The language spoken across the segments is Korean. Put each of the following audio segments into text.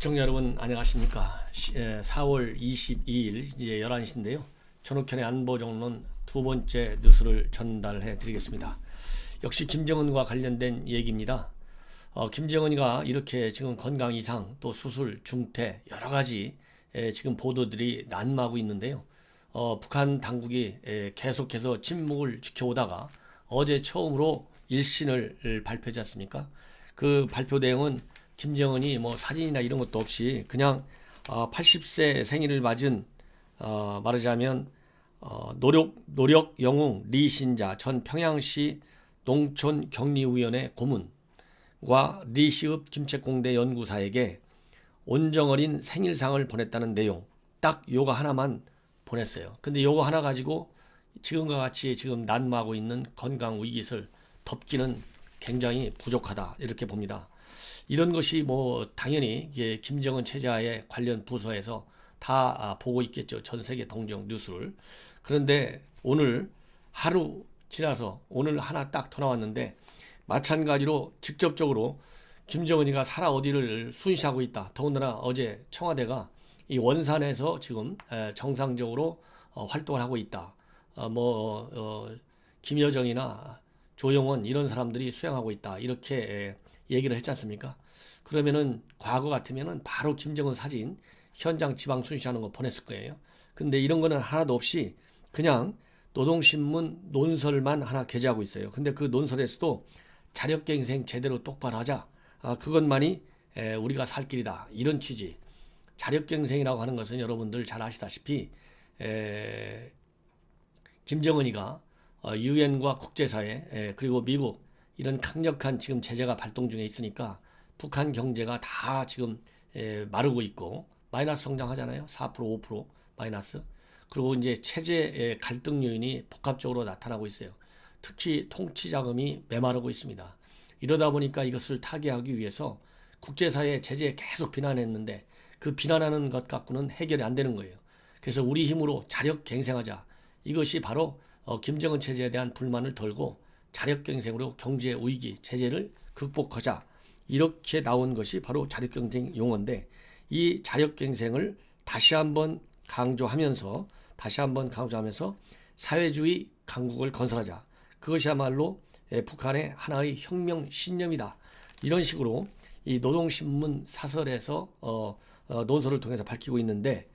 시청자 여러분 안녕하십니까. 4월 22일 이제 11시인데요. 전욱현의 안보정론 두 번째 뉴스를 전달해 드리겠습니다. 역시 김정은과 관련된 얘기입니다. 김정은이가 이렇게 지금 건강 이상 또 수술 중퇴 여러 가지 지금 보도들이 난무하고 있는데요. 북한 당국이 계속해서 침묵을 지켜오다가 어제 처음으로 일신을 발표하지 않습니까? 그 발표 내용은 김정은이 뭐 사진이나 이런 것도 없이 그냥 80세 생일을 맞은 말하자면 노력 영웅 리신자 전 평양시 농촌격리위원회 고문과 리시읍 김책공대 연구사에게 온정어린 생일상을 보냈다는 내용 딱 요거 하나만 보냈어요. 근데 요거 하나 가지고 지금과 같이 지금 난무하고 있는 건강 위기를 덮기는 굉장히 부족하다 이렇게 봅니다. 이런 것이 뭐 당연히 김정은 체제와의 관련 부서에서 다 보고 있겠죠. 전 세계 동정 뉴스를. 그런데 오늘 하루 지나서 오늘 하나 딱 더 나왔는데 마찬가지로 직접적으로 김정은이가 살아 어디를 순시하고 있다. 더군다나 어제 청와대가 이 원산에서 지금 정상적으로 활동을 하고 있다. 김여정이나 조영원 이런 사람들이 수행하고 있다. 이렇게 얘기를 했지 않습니까? 그러면은 과거 같으면은 바로 김정은 사진 현장 지방 순시하는 거 보냈을 거예요. 근데 이런 거는 하나도 없이 그냥 노동신문 논설만 하나 게재하고 있어요. 근데 그 논설에서도 자력갱생 제대로 똑바로 하자. 그것만이 우리가 살 길이다. 이런 취지. 자력갱생이라고 하는 것은 여러분들 잘 아시다시피 김정은이가 유엔과 국제사회 그리고 미국 이런 강력한 지금 제재가 발동 중에 있으니까 북한 경제가 다 지금 마르고 있고 마이너스 성장하잖아요. 4% 5% 마이너스. 그리고 이제 체제 갈등 요인이 복합적으로 나타나고 있어요. 특히 통치 자금이 메마르고 있습니다. 이러다 보니까 이것을 타개하기 위해서 국제사회 제재에 계속 비난했는데 그 비난하는 것 갖고는 해결이 안 되는 거예요. 그래서 우리 힘으로 자력갱생하자. 이것이 바로 김정은 체제에 대한 불만을 덜고 자력갱생으로 경제 위기, 제재를 극복하자. 이렇게 나온 것이 바로 자력갱생 용어인데 이 자력갱생을 다시 한번 강조하면서 사회주의 강국을 건설하자. 그것이야말로 북한의 하나의 혁명 신념이다. 이런 식으로 이 노동신문 사설에서 논설을 통해서 밝히고 있는데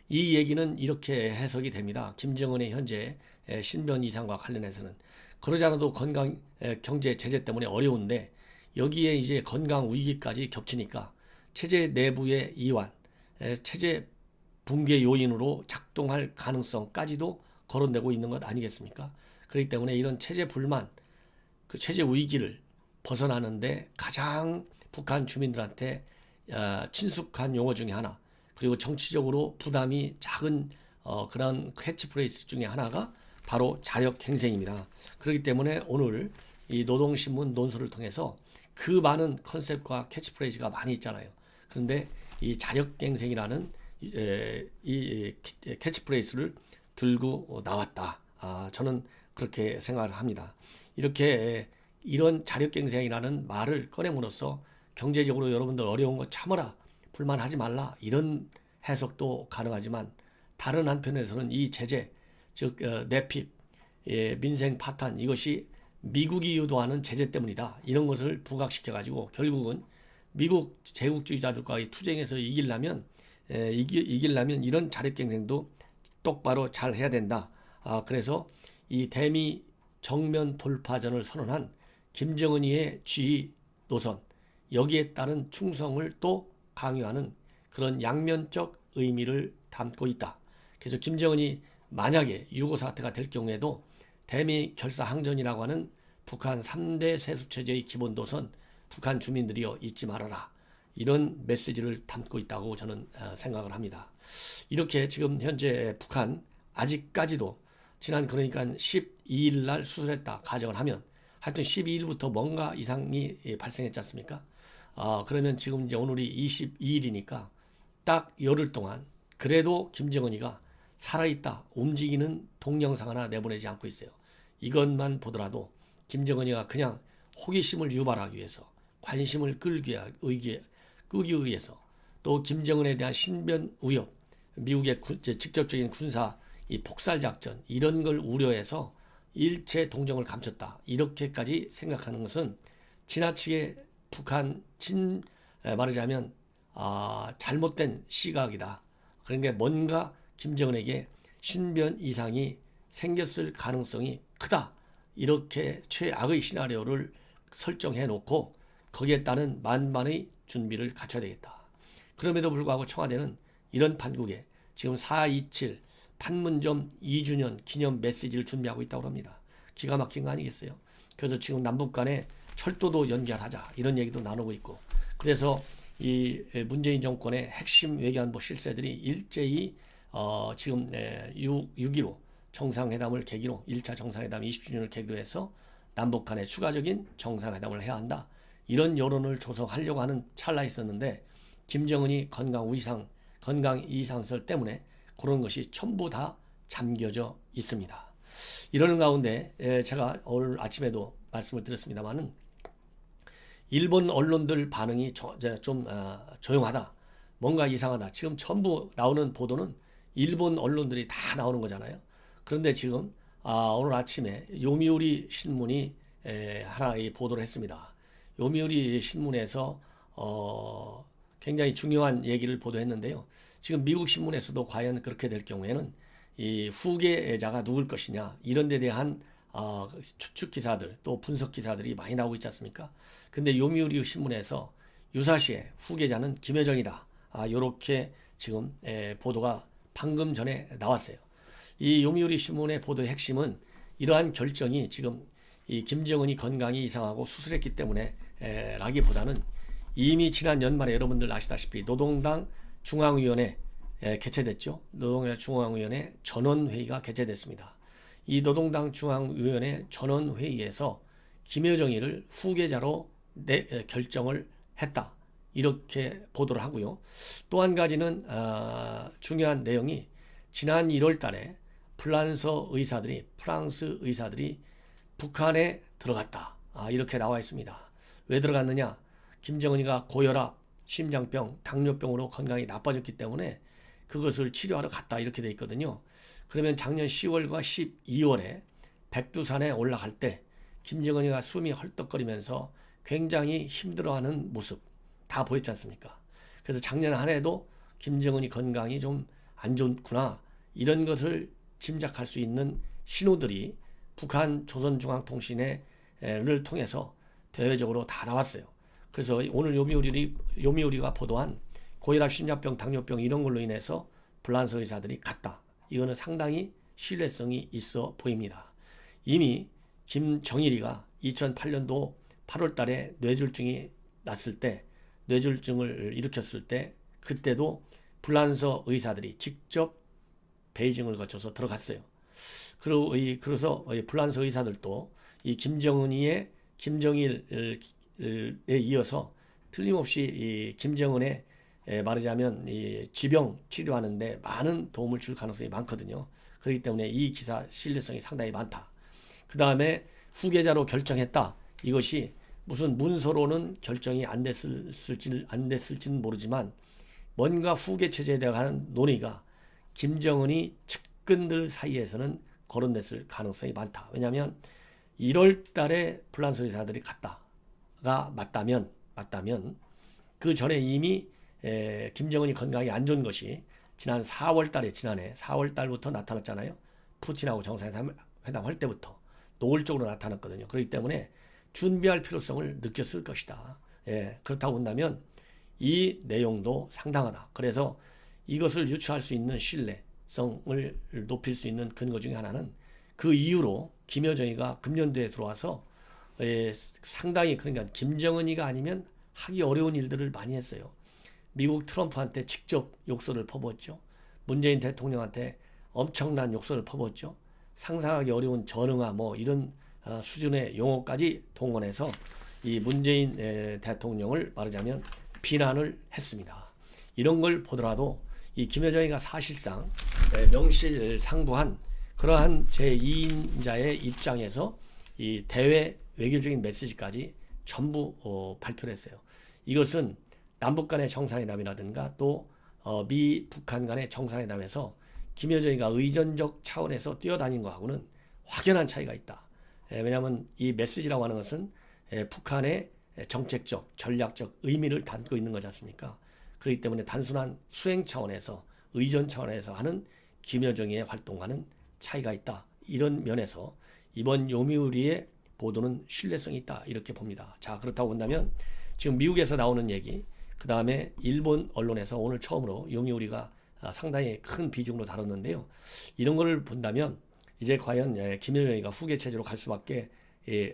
이 얘기는 이렇게 해석이 됩니다. 김정은의 현재 신변 이상과 관련해서는 그러지 않아도 건강 경제 제재 때문에 어려운데 여기에 이제 건강 위기까지 겹치니까 체제 내부의 이완, 체제 붕괴 요인으로 작동할 가능성까지도 거론되고 있는 것 아니겠습니까? 그렇기 때문에 이런 체제 불만, 그 체제 위기를 벗어나는데 가장 북한 주민들한테 친숙한 용어 중에 하나, 그리고 정치적으로 부담이 작은 그런 캐치프레이즈 중에 하나가 바로 자력갱생입니다. 그렇기 때문에 오늘 이 노동신문 논설을 통해서 그 많은 컨셉과 캐치프레이즈가 많이 있잖아요. 그런데 이 자력갱생이라는 이 캐치프레이즈를 들고 나왔다. 저는 그렇게 생각을 합니다. 이렇게 이런 자력갱생이라는 말을 꺼냄으로써 경제적으로 여러분들 어려운 거 참아라, 불만하지 말라 이런 해석도 가능하지만 다른 한편에서는 이 제재, 즉 내핍, 민생 파탄 이것이 미국이 유도하는 제재 때문이다. 이런 것을 부각시켜가지고 결국은 미국 제국주의자들과의 투쟁에서 이기려면 이런 자력갱생도 똑바로 잘 해야 된다. 그래서 이 대미 정면 돌파전을 선언한 김정은이의 지휘 노선 여기에 따른 충성을 또 강요하는 그런 양면적 의미를 담고 있다. 그래서 김정은이 만약에 유고 사태가 될 경우에도 대미 결사항전이라고 하는 북한 3대 세습체제의 기본 도선 북한 주민들이여 잊지 말아라. 이런 메시지를 담고 있다고 저는 생각을 합니다. 이렇게 지금 현재 북한 아직까지도 지난 그러니까 12일 날 수술했다 가정을 하면 하여튼 12일부터 뭔가 이상이 발생했지 않습니까? 그러면 지금 이제 오늘이 22일이니까 딱 열흘 동안 그래도 김정은이가 살아있다, 움직이는 동영상 하나 내보내지 않고 있어요. 이것만 보더라도 김정은이가 그냥 호기심을 유발하기 위해서 관심을 끄기 위해서 또 김정은에 대한 신변 위협, 미국의 직접적인 군사 이 폭살 작전 이런 걸 우려해서 일체 동정을 감췄다. 이렇게까지 생각하는 것은 지나치게 북한 말하자면 잘못된 시각이다. 그러니까 뭔가 김정은에게 신변 이상이 생겼을 가능성이 크다. 이렇게 최악의 시나리오를 설정해 놓고 거기에 따른 만반의 준비를 갖춰야 되겠다. 그럼에도 불구하고 청와대는 이런 판국에 지금 4.27 판문점 2주년 기념 메시지를 준비하고 있다고 합니다. 기가 막힌 거 아니겠어요? 그래서 지금 남북 간에 철도도 연결하자 이런 얘기도 나누고 있고, 그래서 이 문재인 정권의 핵심 외교안보 실세들이 일제히 지금 6.15 정상회담을 계기로 1차 정상회담 20주년을 계기로 해서 남북 간에 추가적인 정상회담을 해야 한다. 이런 여론을 조성하려고 하는 찰나에 있었는데 김정은이 건강 이상설 때문에 그런 것이 전부 다 잠겨져 있습니다. 이러는 가운데 제가 오늘 아침에도 말씀을 드렸습니다만은 일본 언론들 반응이 좀 조용하다. 뭔가 이상하다. 지금 전부 나오는 보도는 일본 언론들이 다 나오는 거잖아요. 그런데 지금 오늘 아침에 요미우리 신문이 하나 보도를 했습니다. 요미우리 신문에서 굉장히 중요한 얘기를 보도했는데요. 지금 미국 신문에서도 과연 그렇게 될 경우에는 이 후계자가 누굴 것이냐 이런 데 대한 추측 기사들 또 분석 기사들이 많이 나오고 있지 않습니까? 근데 요미우리 신문에서 유사시에 후계자는 김여정이다. 요렇게 지금 보도가 방금 전에 나왔어요. 이 요미우리 신문의 보도의 핵심은 이러한 결정이 지금 이 김정은이 건강이 이상하고 수술했기 때문에 라기보다는 이미 지난 연말에 여러분들 아시다시피 노동당 중앙위원회 개최됐죠. 노동당 중앙위원회 전원회의가 개최됐습니다. 이 노동당 중앙위원회 전원회의에서 김여정이를 후계자로 결정을 했다. 이렇게 보도를 하고요. 또 한 가지는 중요한 내용이 지난 1월 달에 프랑스 의사들이 북한에 들어갔다. 이렇게 나와 있습니다. 왜 들어갔느냐? 김정은이가 고혈압, 심장병, 당뇨병으로 건강이 나빠졌기 때문에 그것을 치료하러 갔다. 이렇게 돼 있거든요. 그러면 작년 10월과 12월에 백두산에 올라갈 때 김정은이가 숨이 헐떡거리면서 굉장히 힘들어하는 모습 다 보였지 않습니까? 그래서 작년 한 해도 김정은이 건강이 좀 안 좋구나 이런 것을 짐작할 수 있는 신호들이 북한 조선중앙통신을 통해서 대외적으로 다 나왔어요. 그래서 오늘 요미우리가 보도한 고혈압, 심장병, 당뇨병 이런 걸로 인해서 프랑스 의사들이 갔다. 이거는 상당히 신뢰성이 있어 보입니다. 이미 김정일이가 2008년도 8월 달에 뇌졸중이 났을 때, 뇌졸중을 일으켰을 때 그때도 프랑스 의사들이 직접 베이징을 거쳐서 들어갔어요. 그래서 프랑스 의사들도 이 김정일에 이어서 틀림없이 이 김정은의 말하자면 이 지병 치료하는데 많은 도움을 줄 가능성이 많거든요. 그렇기 때문에 이 기사 신뢰성이 상당히 많다. 그 다음에 후계자로 결정했다. 이것이 무슨 문서로는 결정이 안 됐을지는 모르지만 뭔가 후계 체제에 대한 논의가 김정은이 측근들 사이에서는 거론됐을 가능성이 많다. 왜냐하면 1월 달에 프랑스 의사들이 갔다가 맞다면 그 전에 이미 김정은이 건강이 안 좋은 것이 지난해 4월 달부터 나타났잖아요. 푸틴하고 정상회담 할 때부터 노골적으로 나타났거든요. 그렇기 때문에 준비할 필요성을 느꼈을 것이다. 그렇다고 본다면 이 내용도 상당하다. 그래서 이것을 유추할 수 있는 신뢰성을 높일 수 있는 근거 중에 하나는 그 이후로 김여정이가 금년도에 들어와서 상당히 그러니까 김정은이가 아니면 하기 어려운 일들을 많이 했어요. 미국 트럼프한테 직접 욕설을 퍼부었죠. 문재인 대통령한테 엄청난 욕설을 퍼부었죠. 상상하기 어려운 전응화 이런 수준의 용어까지 동원해서 이 문재인 대통령을 말하자면 비난을 했습니다. 이런 걸 보더라도 이 김여정이가 사실상 명실상부한 그러한 제2인자의 입장에서 이 대외 외교적인 메시지까지 전부 발표를 했어요. 이것은 남북 간의 정상회담이라든가 또 미 북한 간의 정상회담에서 김여정이가 의전적 차원에서 뛰어다닌 거하고는 확연한 차이가 있다. 왜냐하면 이 메시지라고 하는 것은 북한의 정책적, 전략적 의미를 담고 있는 거지 않습니까? 그렇기 때문에 단순한 수행 차원에서 의전 차원에서 하는 김여정의 활동과는 차이가 있다. 이런 면에서 이번 요미우리의 보도는 신뢰성이 있다. 이렇게 봅니다. 자, 그렇다고 본다면 지금 미국에서 나오는 얘기, 그 다음에 일본 언론에서 오늘 처음으로 요미우리가 상당히 큰 비중으로 다뤘는데요. 이런 걸 본다면 이제 과연 김여정이가 후계 체제로 갈 수밖에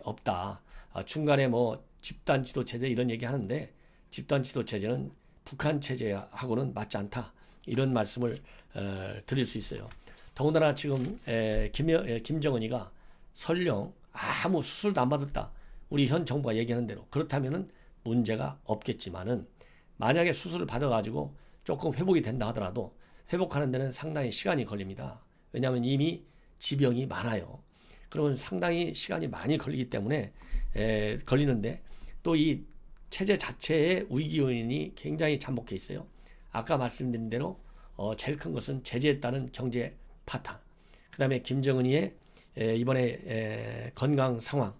없다. 중간에 뭐 집단 지도 체제 이런 얘기 하는데 집단 지도 체제는 북한 체제하고는 맞지 않다. 이런 말씀을 드릴 수 있어요. 더군다나 지금 김정은이가 설령 아무 수술도 안 받았다. 우리 현 정부가 얘기하는 대로 그렇다면은 문제가 없겠지만은 만약에 수술을 받아가지고 조금 회복이 된다 하더라도 회복하는 데는 상당히 시간이 걸립니다. 왜냐하면 이미 지병이 많아요. 그러면 상당히 시간이 많이 걸리기 때문에 걸리는데 또 이 체제 자체의 위기 요인이 굉장히 잠복해 있어요. 아까 말씀드린 대로 제일 큰 것은 제재에 따른 경제 파탄, 그 다음에 김정은이의 이번에 건강 상황,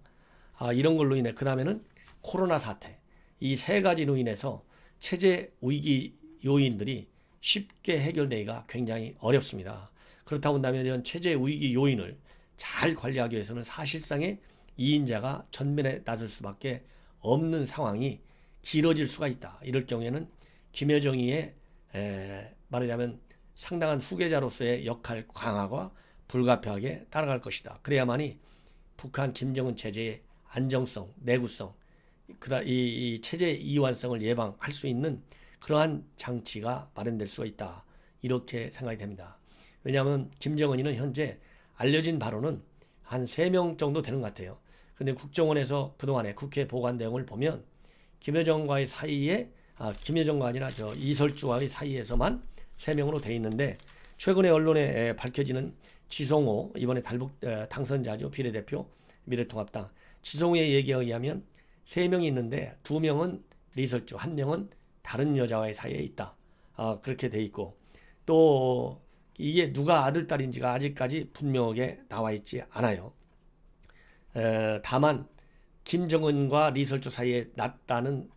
이런 걸로 인해 그 다음에는 코로나 사태, 이 세 가지로 인해서 체제 위기 요인들이 쉽게 해결되기가 굉장히 어렵습니다. 그렇다고 한다면 이런 체제 위기 요인을 잘 관리하기 위해서는 사실상의 2인자가 전면에 나설 수밖에 없는 상황이 길어질 수가 있다. 이럴 경우에는 김여정이의 말하자면 상당한 후계자로서의 역할 강화가 불가피하게 따라갈 것이다. 그래야만이 북한 김정은 체제의 안정성, 내구성, 이 체제 이완성을 예방할 수 있는 그러한 장치가 마련될 수가 있다. 이렇게 생각이 됩니다. 왜냐하면 김정은이는 현재 알려진 바로는 한 3명 정도 되는 것 같아요. 근데 국정원에서 그동안에 국회 보관 내용을 보면 김여정과의 사이에 김여정과 아니라 이설주와의 사이에서만 3명으로 돼 있는데 최근에 언론에 밝혀지는 지성호 이번에 당선자죠. 비례대표 미래통합당 지성호의 얘기에 의하면 3명이 있는데 2명은 리설주, 1명은 다른 여자와의 사이에 있다. 그렇게 돼 있고 또 이게 누가 아들 딸인지가 아직까지 분명하게 나와 있지 않아요. 다만 김정은과 리설주 사이에 났다는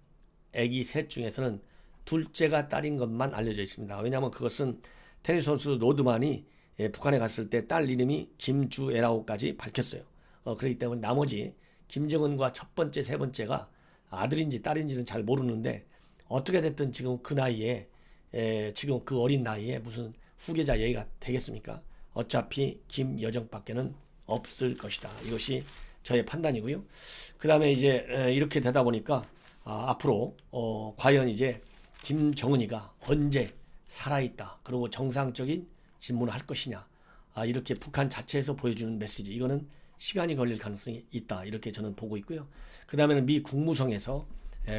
아기 셋 중에서는 둘째가 딸인 것만 알려져 있습니다. 왜냐하면 그것은 테니스 선수 노드만이 북한에 갔을 때 딸 이름이 김주애라고까지 밝혔어요. 그렇기 때문에 나머지 김정은과 첫 번째, 세 번째가 아들인지 딸인지는 잘 모르는데 어떻게 됐든 지금 그 나이에 지금 그 어린 나이에 무슨 후계자 얘기가 되겠습니까? 어차피 김여정밖에는 없을 것이다. 이것이 저의 판단이고요. 그 다음에 이제 이렇게 되다 보니까 앞으로 과연 이제 김정은이가 언제 살아있다. 그리고 정상적인 질문을 할 것이냐. 이렇게 북한 자체에서 보여주는 메시지. 이거는 시간이 걸릴 가능성이 있다. 이렇게 저는 보고 있고요. 그 다음에는 미 국무성에서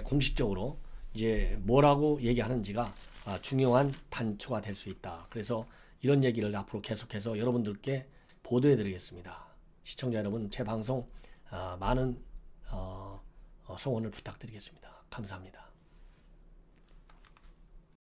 공식적으로 이제 뭐라고 얘기하는지가 중요한 단초가 될 수 있다. 그래서 이런 얘기를 앞으로 계속해서 여러분들께 보도해 드리겠습니다. 시청자 여러분, 제 방송 많은 성원을 부탁드리겠습니다. 감사합니다.